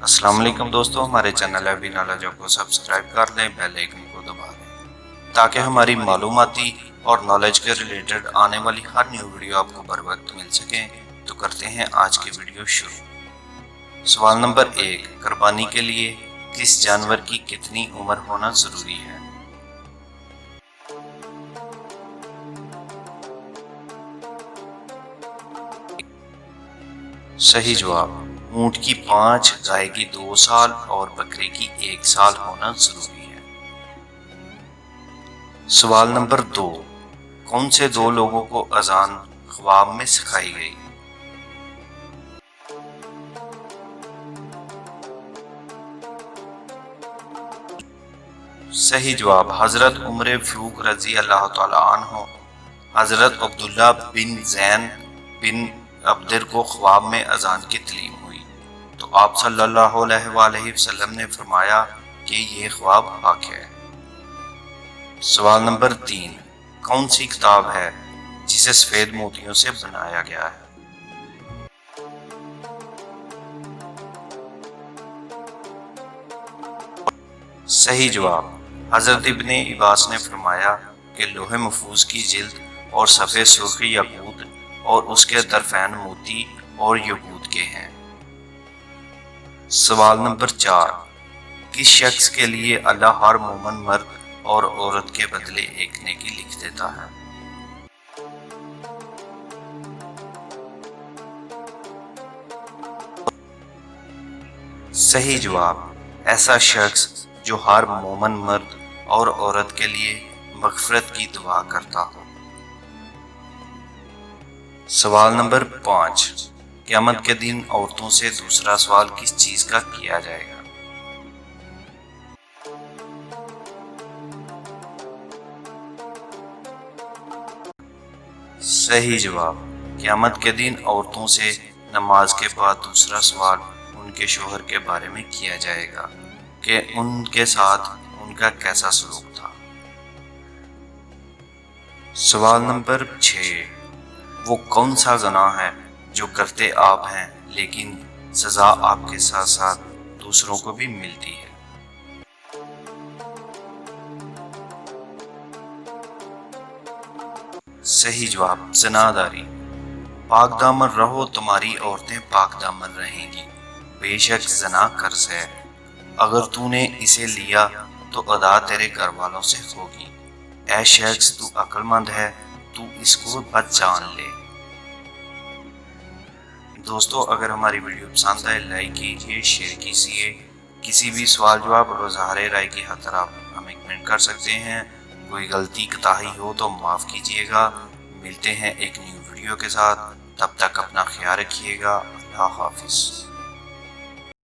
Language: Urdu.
السلام علیکم دوستو، ہمارے چینل ابھی نالج کو سبسکرائب کر دیں، بیل آئیکن کو دبا دیں تاکہ ہماری معلوماتی اور نالج کے ریلیٹڈ آنے والی ہر نیو ویڈیو آپ کو بر وقت مل سکیں۔ تو کرتے ہیں آج کی ویڈیو شروع۔ سوال نمبر 1، قربانی کے لیے کس جانور کی کتنی عمر ہونا ضروری ہے؟ صحیح جواب، اونٹ کی 5، گائے کی 2 سال اور بکرے کی 1 سال ہونا ضروری ہے۔ سوال نمبر 2، کون سے 2 لوگوں کو اذان خواب میں سکھائی گئی؟ صحیح جواب، حضرت عمر فاروق رضی اللہ تعالیٰ عنہ، حضرت عبداللہ بن زین بن عبدر کو خواب میں اذان کی تعلیم ہوئی تو آپ صلی اللہ علیہ وآلہ وسلم نے فرمایا کہ یہ خواب حق ہے۔ سوال نمبر 3، کون سی کتاب ہے جسے سفید موتیوں سے بنایا گیا ہے؟ صحیح جواب، حضرت ابن عباس نے فرمایا کہ لوح محفوظ کی جلد اور صفحے سرخ یاقوت اور اس کے طرفین موتی اور یاقوت کے ہیں۔ سوال نمبر 4، کس شخص کے لیے اللہ ہر مومن مرد اور عورت کے بدلے ایک نیکی لکھ دیتا ہے؟ صحیح جواب، ایسا شخص جو ہر مومن مرد اور عورت کے لیے مغفرت کی دعا کرتا ہو۔ سوال نمبر 5، قیامت کے دن عورتوں سے دوسرا سوال کس چیز کا کیا جائے گا؟ صحیح جواب، قیامت کے دن عورتوں سے نماز کے بعد دوسرا سوال ان کے شوہر کے بارے میں کیا جائے گا کہ ان کے ساتھ ان کا کیسا سلوک تھا۔ سوال نمبر 6، وہ کون سا گناہ ہے جو کرتے آپ ہیں لیکن سزا آپ کے ساتھ ساتھ دوسروں کو بھی ملتی ہے؟ صحیح جواب، زناداری۔ پاک دامن رہو، تمہاری عورتیں پاک دامن رہیں گی، بے شک زنا قرض ہے، اگر تو نے اسے لیا تو ادا تیرے گھر والوں سے ہوگی، اے شخص تو عقل مند ہے، تو اس کو بچ جان لے۔ دوستو اگر ہماری ویڈیو پسند آئے لائک کیجیے، شیئر کیجیے، کسی بھی سوال جواب اور اظہار رائے کی خاطر آپ ہمیں کمنٹ کر سکتے ہیں، کوئی غلطی کوتاہی ہو تو معاف کیجیے گا۔ ملتے ہیں ایک نیو ویڈیو کے ساتھ، تب تک اپنا خیال رکھیے گا، اللہ حافظ۔